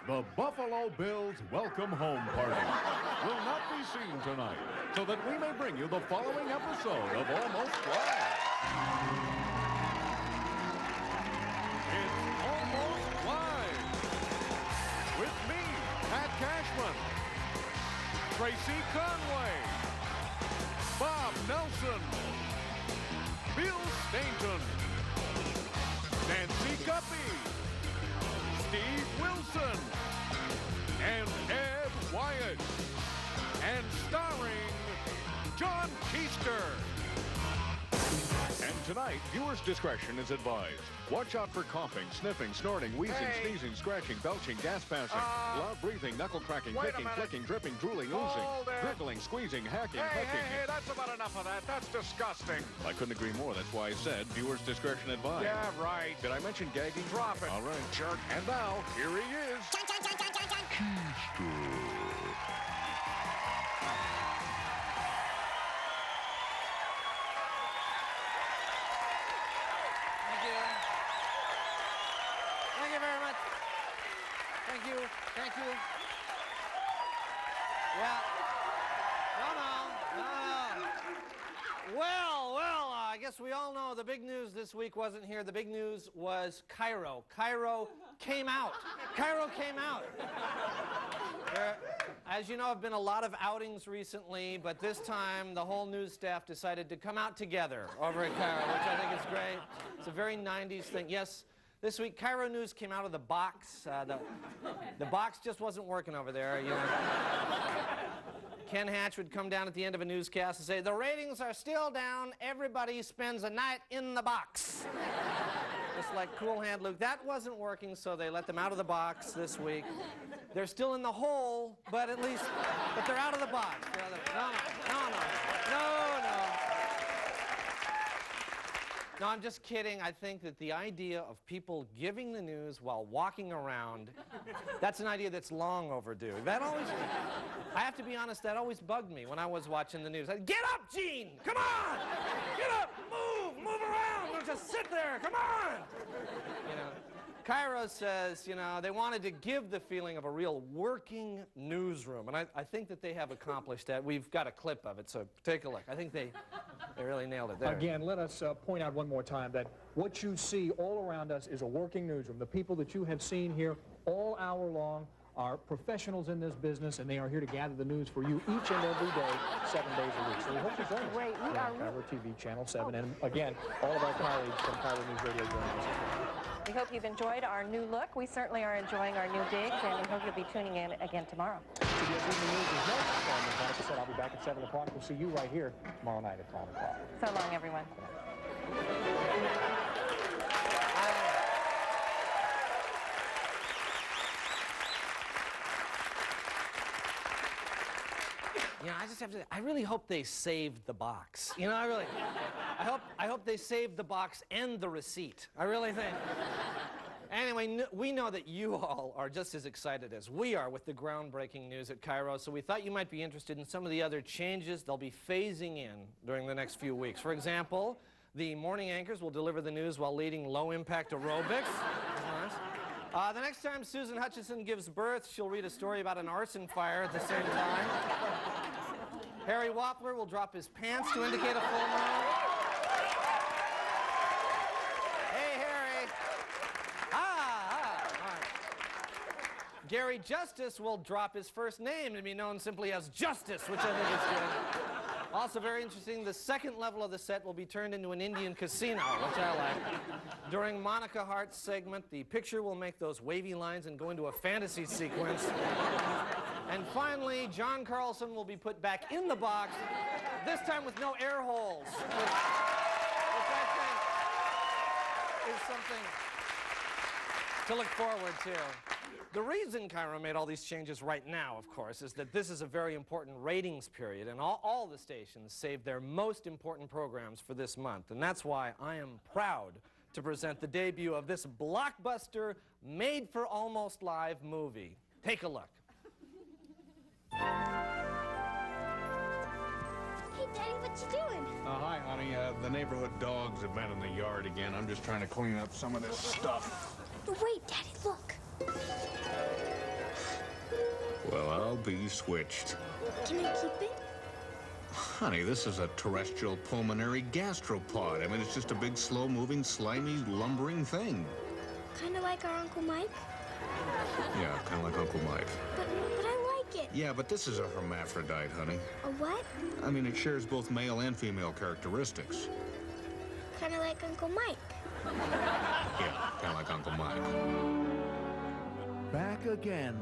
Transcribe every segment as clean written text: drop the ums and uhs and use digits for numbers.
The Buffalo Bills Welcome Home Party will not be seen tonight, so that we may bring you the following episode of Almost Live. It's Almost Live with me, Pat Cashman, Tracy Conway, Bob Nelson, Bill Stainton, Nancy Guppy, Steve Wilson, and Ed Wyatt, and starring John Keister. And tonight, viewers' discretion is advised. Watch out for coughing, sniffing, snorting, wheezing, sneezing, scratching, belching, gas passing, loud breathing, knuckle cracking, picking, flicking, dripping, drooling, oozing, gurgling, squeezing, hacking, pecking. Hey, that's about enough of that. That's disgusting. I couldn't agree more. That's why I said viewers' discretion advised. Yeah, right. Did I mention gagging? Drop it. All right. Jerk. And now, here he is. Thank you very much. Thank you. Thank you. Yeah. No. Well, I guess we all know the big news this week wasn't here. The big news was Cairo. Cairo came out. Cairo came out. There, as you know, have been a lot of outings recently, but this time the whole news staff decided to come out together over at Cairo, which I think is great. It's a very 90s thing. Yes, this week Cairo News came out of the box. The box just wasn't working over there, you know. Ken Hatch would come down at the end of a newscast and say, "The ratings are still down. Everybody spends a night in the box." Just like Cool Hand Luke. That wasn't working, so they let them out of the box this week. They're still in the hole, but at least, but they're out of the box. No, I'm just kidding. I think that the idea of people giving the news while walking around, that's an idea that's long overdue. That always, I have to be honest, that always bugged me when I was watching the news. Get up, Gene! Come on! Get up! Move around! Don't just sit there! Come on! You know, Cairo says, you know, they wanted to give the feeling of a real working newsroom, and I think that they have accomplished that. We've got a clip of it, so take a look. I think they really nailed it there. Again, let us point out one more time that what you see all around us is a working newsroom. The people that you have seen here all hour long are professionals in this business, and they are here to gather the news for you each and every day, 7 days a week. So we hope you join us. Great. We are Cairo TV, Channel 7, and again, all of our colleagues from Cairo News Radio join us. We hope you've enjoyed our new look. We certainly are enjoying our new digs, and we hope you'll be tuning in again tomorrow. CBS Evening News is next. As Monica said, I'll be back at 7 o'clock. We'll see you right here tomorrow night at 5 o'clock. So long, everyone. You know, I just have to, I really hope they saved the box. You know, I hope they saved the box and the receipt. I really think. Anyway, we know that you all are just as excited as we are with the groundbreaking news at Cairo, so we thought you might be interested in some of the other changes they'll be phasing in during the next few weeks. For example, the morning anchors will deliver the news while leading low-impact aerobics. The next time Susan Hutchinson gives birth, she'll read a story about an arson fire at the same time. Harry Wappler will drop his pants to indicate a full moon. Hey, Harry. All right. Gary Justice will drop his first name to be known simply as Justice, which I think is good. Also very interesting, the second level of the set will be turned into an Indian casino, which I like. During Monica Hart's segment, the picture will make those wavy lines and go into a fantasy sequence. And finally, John Carlson will be put back in the box, this time with no air holes, which I think is something to look forward to. The reason Cairo made all these changes right now, of course, is that this is a very important ratings period, and all the stations saved their most important programs for this month. And that's why I am proud to present the debut of this blockbuster, made-for-almost live movie. Take a look. Hey, Daddy, what you doing? Hi, honey. The neighborhood dogs have been in the yard again. I'm just trying to clean up some of this stuff. Wait, Daddy, look. Well, I'll be switched. Can I keep it? Honey, this is a terrestrial pulmonary gastropod. I mean, it's just a big, slow-moving, slimy, lumbering thing. Kind of like our Uncle Mike? Yeah, kind of like Uncle Mike. But I like it. Yeah, but this is a hermaphrodite, honey. A what? I mean, it shares both male and female characteristics. Kind of like Uncle Mike. Yeah, kind of like Uncle Mike. Back again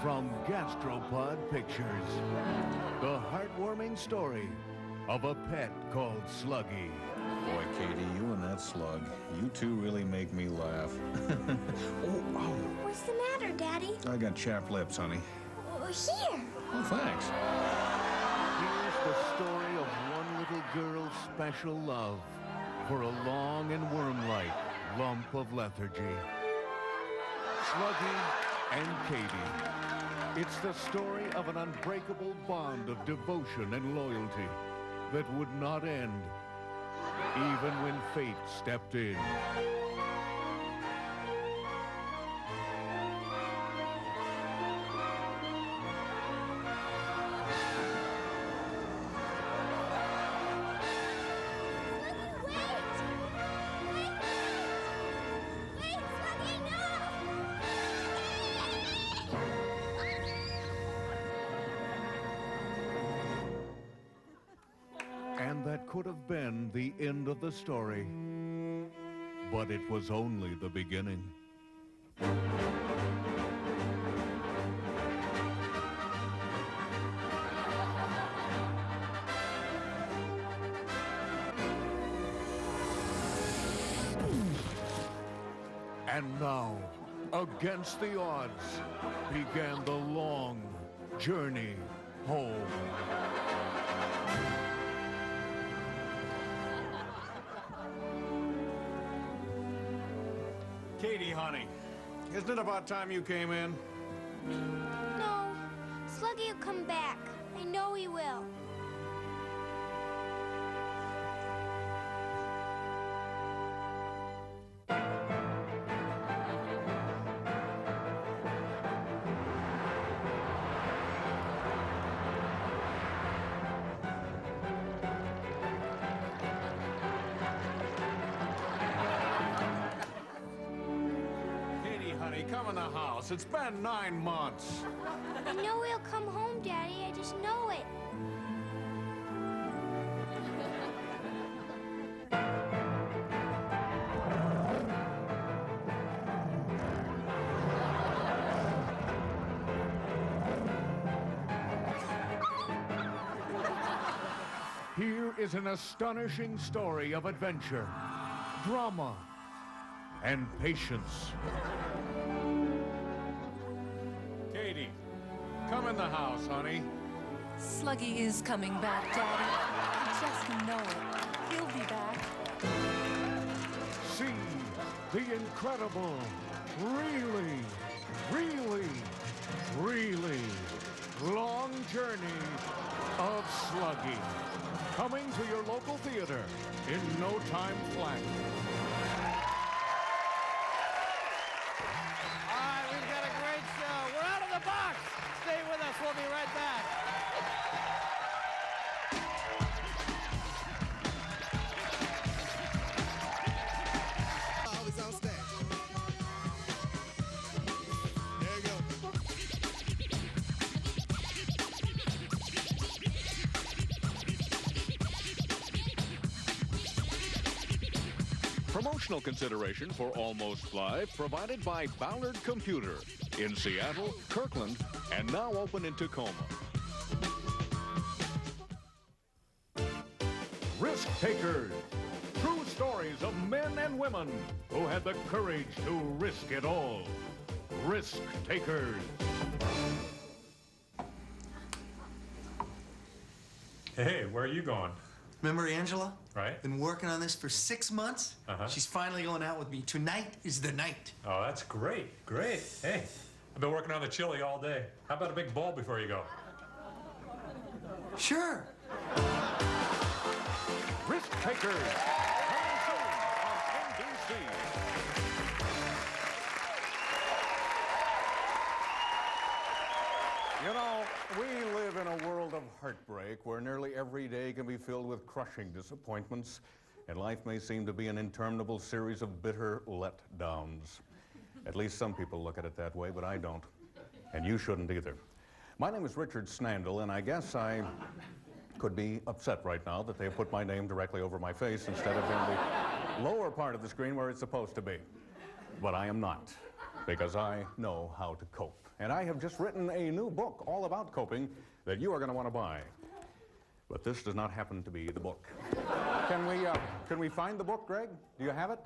from Gastropod Pictures. The heartwarming story of a pet called Sluggy. Boy, Katie, you and that slug, you two really make me laugh. Oh. What's the matter, Daddy? I got chapped lips, honey. Oh, here. Oh, thanks. Here's the story of one little girl's special love for a long and worm-like lump of lethargy. Sluggy and Katie. It's the story of an unbreakable bond of devotion and loyalty that would not end, even when fate stepped in. And that could have been the end of the story. But it was only the beginning. And now, against the odds, began the long journey home. Katie, honey, isn't it about time you came in? No. Sluggy will come back. I know he will. Come in the house. It's been 9 months. I know he'll come home, Daddy. I just know it. Here is an astonishing story of adventure, drama, and patience. Katie, come in the house, honey. Sluggy is coming back, Daddy. I just know it. He'll be back. See the incredible, really, really, really long journey of Sluggy. Coming to your local theater in no time flat. All right, we've got a great show. We're out of the box. Stay with us. We'll be right back. Always on stage. There you go. Promotional consideration for Almost Live provided by Ballard Computer in Seattle, Kirkland, and now open in Tacoma. Risk Takers. True stories of men and women who had the courage to risk it all. Risk Takers. Hey, where are you going? Remember Angela? Right. Been working on this for 6 months. She's finally going out with me. Tonight is the night. Oh, that's great. Great. Hey, I've been working on the chili all day. How about a big bowl before you go? Sure. Risk Takers. Coming soon on NBC. where nearly every day can be filled with crushing disappointments, and life may seem to be an interminable series of bitter letdowns. At least some people look at it that way, but I don't. And you shouldn't either. My name is Richard Snandle, and I guess I could be upset right now that they put my name directly over my face instead of in the lower part of the screen where it's supposed to be. But I am not, because I know how to cope. And I have just written a new book all about coping that you are going to want to buy. But this does not happen to be the book. Can we find the book, Greg? Do you have it?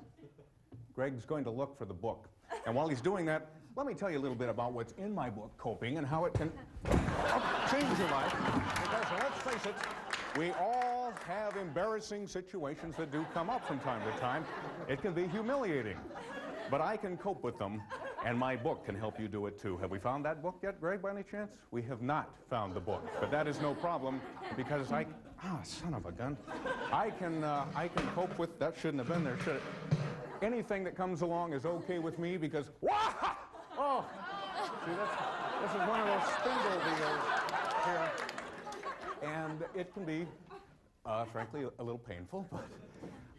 Greg's going to look for the book. And while he's doing that, let me tell you a little bit about what's in my book, Coping, and how it can change your life. Because let's face it, we all have embarrassing situations that do come up from time to time. It can be humiliating, but I can cope with them, and my book can help you do it too. Have we found that book yet, Greg, by any chance? We have not found the book, but that is no problem because son of a gun. I can cope with, that shouldn't have been there, should it? Anything that comes along is okay with me because, oh, see, this is one of those spindle deals here. And it can be, frankly, a little painful, but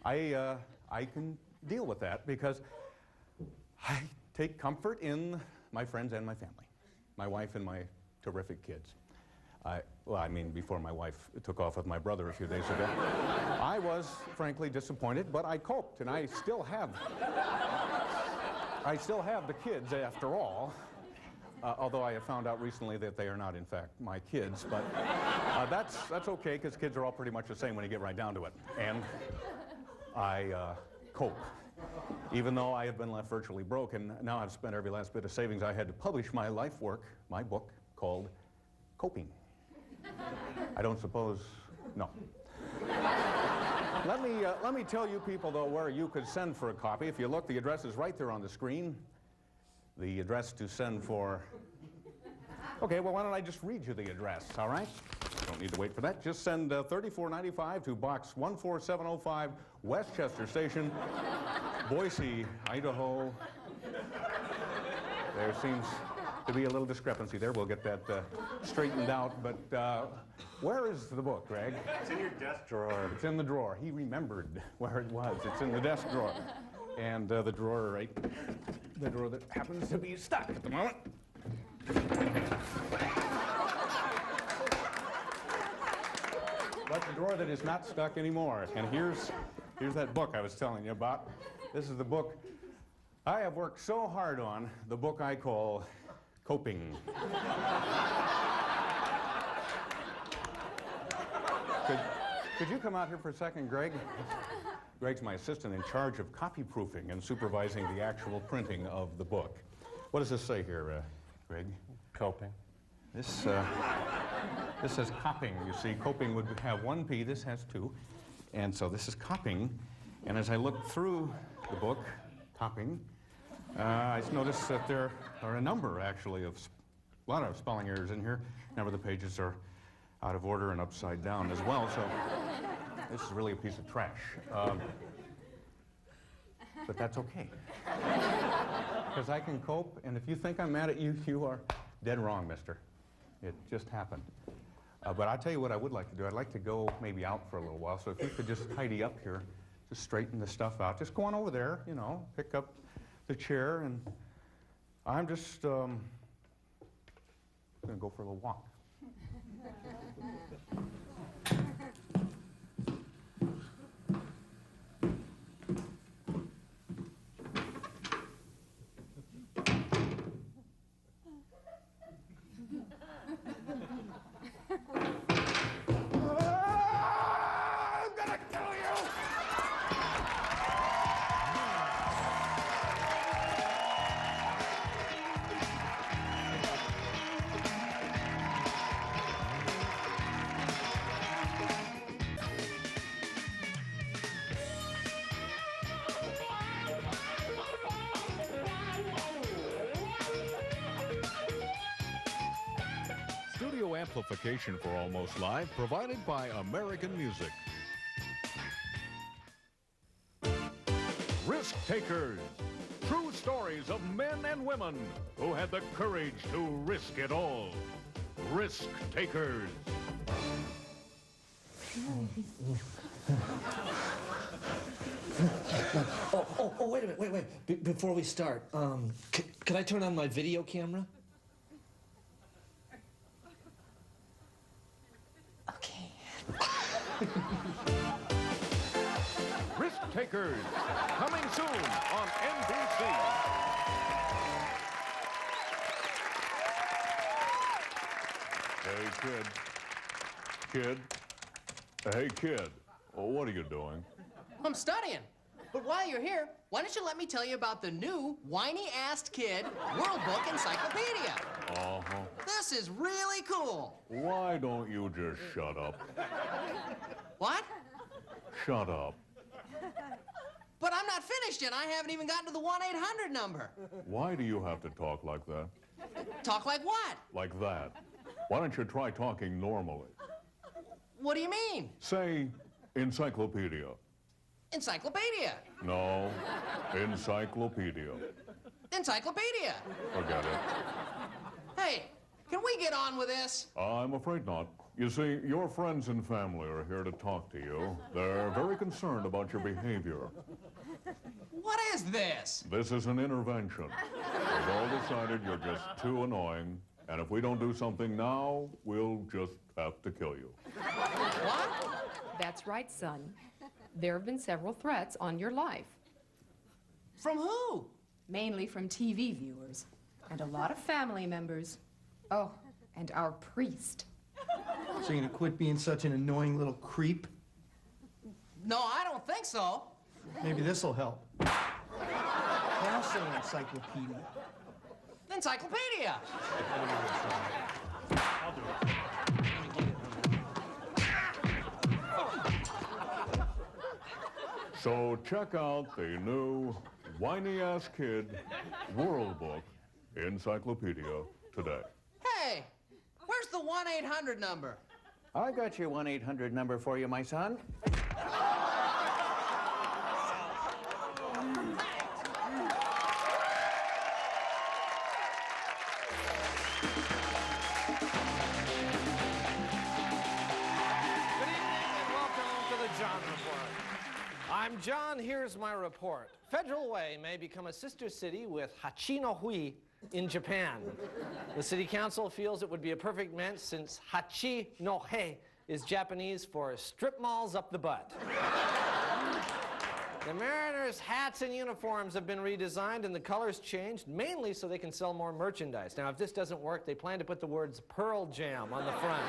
I can deal with that because I take comfort in my friends and my family, my wife and my terrific kids. Before my wife took off with my brother a few days ago. I was, frankly, disappointed, but I coped, and I still have the kids after all, although I have found out recently that they are not, in fact, my kids, but that's okay, because kids are all pretty much the same when you get right down to it. And I cope. Even though I have been left virtually broke, and now I've spent every last bit of savings, I had to publish my life work, my book, called Coping. I don't suppose, no. Let me tell you people, though, where you could send for a copy. If you look, the address is right there on the screen. The address to send for... Okay, well, why don't I just read you the address, all right? Don't need to wait for that. Just send $34.95 to Box 14705, Westchester Station, Boise, Idaho. There seems to be a little discrepancy there. We'll get that straightened out. But where is the book, Greg? It's in your desk drawer. It's in the drawer. He remembered where it was. It's in the desk drawer. And the drawer that happens to be stuck at the moment. But the drawer that is not stuck anymore. And here's that book I was telling you about. This is the book I have worked so hard on, the book I call Coping. Could you come out here for a second, Greg? Greg's my assistant in charge of copy proofing and supervising the actual printing of the book. What does this say here, Greg? Coping. This says copying. You see, coping would have one P. This has two. And so this is copying. And as I look through the book, copying, I noticed that there are a number, actually, of a lot of spelling errors in here. A number of the pages are out of order and upside down as well, so this is really a piece of trash. But that's okay. Because I can cope, and if you think I'm mad at you, you are dead wrong, mister. It just happened. But I'll tell you what I would like to do. I'd like to go maybe out for a little while, so if you could just tidy up here, just straighten the stuff out. Just go on over there, you know, pick up the chair, and I'm just going to go for a little walk. Studio amplification for Almost Live provided by American Music. Risk Takers. True stories of men and women who had the courage to risk it all. Risk Takers. Wait a minute, wait. Before we start, can I turn on my video camera? Okay. Risk Takers, coming soon on NBC. Hey, kid. Hey, kid. Oh, what are you doing? I'm studying. But while you're here, why don't you let me tell you about the new Whiny-Asked Kid World Book Encyclopedia? Uh-huh. This is really cool. Why don't you just shut up? What? Shut up. But I'm not finished yet. I haven't even gotten to the 1-800 number. Why do you have to talk like that? Talk like what? Like that. Why don't you try talking normally? What do you mean? Say, Encyclopedia. Encyclopedia. No, Encyclopedia. Encyclopedia. Forget it. Hey, can we get on with this? I'm afraid not. You see, your friends and family are here to talk to you. They're very concerned about your behavior. What is this? This is an intervention. We've all decided you're just too annoying, and if we don't do something now, we'll just have to kill you. What? That's right, son. There have been several threats on your life. From who? Mainly from TV viewers and a lot of family members. Oh, and our priest. So you're gonna quit being such an annoying little creep? No, I don't think so. Maybe this'll help. Also encyclopedia. Encyclopedia. I'll do it. So check out the new Whiny-Ass Kid World Book Encyclopedia today. Hey, where's the 1-800 number? I got your 1-800 number for you, my son. I'm John, here's my report. Federal Way may become a sister city with Hachinohui in Japan. The city council feels it would be a perfect match since Hachinohe is Japanese for strip malls up the butt. The Mariners' hats and uniforms have been redesigned and the colors changed, mainly so they can sell more merchandise. Now, if this doesn't work, they plan to put the words Pearl Jam on the front.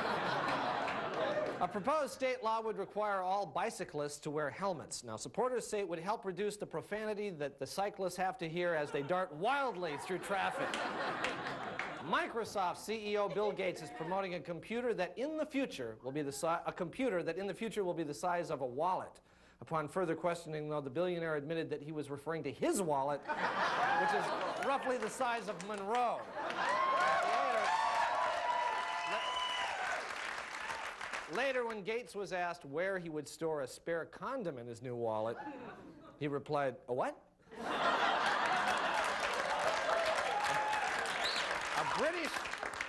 A proposed state law would require all bicyclists to wear helmets. Now, supporters say it would help reduce the profanity that the cyclists have to hear as they dart wildly through traffic. Microsoft CEO Bill Gates is promoting a computer that in the future will be the size of a wallet. Upon further questioning, though, the billionaire admitted that he was referring to his wallet, which is roughly the size of Monroe. Later, when Gates was asked where he would store a spare condom in his new wallet, he replied, "A what?"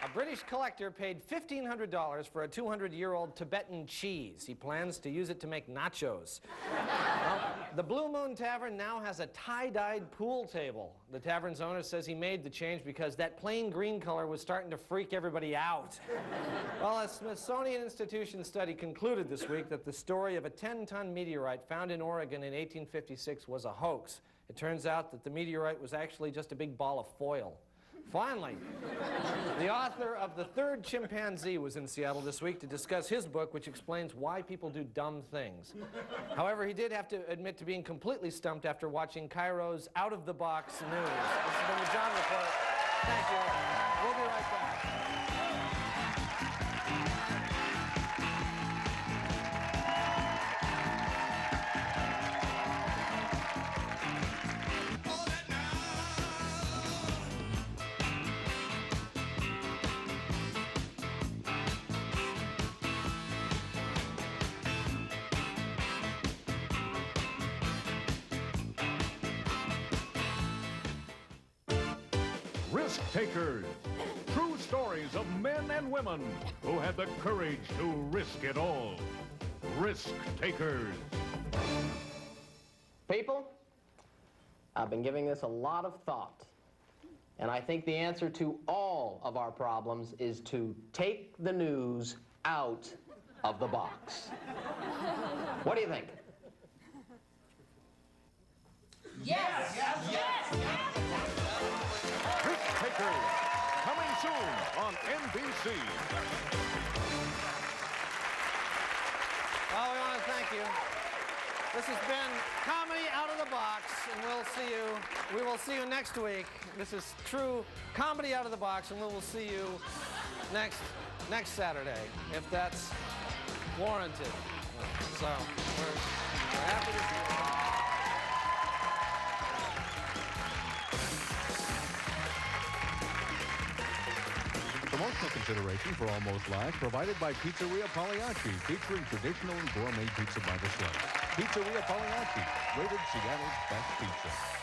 A British collector paid $1,500 for a 200-year-old Tibetan cheese. He plans to use it to make nachos. Well, the Blue Moon Tavern now has a tie-dyed pool table. The tavern's owner says he made the change because that plain green color was starting to freak everybody out. Well, a Smithsonian Institution study concluded this week that the story of a 10-ton meteorite found in Oregon in 1856 was a hoax. It turns out that the meteorite was actually just a big ball of foil. Finally, the author of The Third Chimpanzee was in Seattle this week to discuss his book, which explains why people do dumb things. However, he did have to admit to being completely stumped after watching Cairo's out-of-the-box news. This has been the John Report. Thank you. We'll be right back. Risk Takers, true stories of men and women who had the courage to risk it all. Risk Takers. People, I've been giving this a lot of thought. And I think the answer to all of our problems is to take the news out of the box. What do you think? Yes! Yes! Yes! Risk Takers, coming soon on NBC. Well, we want to thank you. This has been Comedy Out of the Box, and we will see you next week. This is true Comedy Out of the Box, and we will see you next Saturday, if that's warranted. So, we're happy to see you. Promotional consideration for Almost Live provided by Pizzeria Pagliacci, featuring traditional and gourmet pizza by the Sluggy. Pizzeria Pagliacci, rated Seattle's best pizza.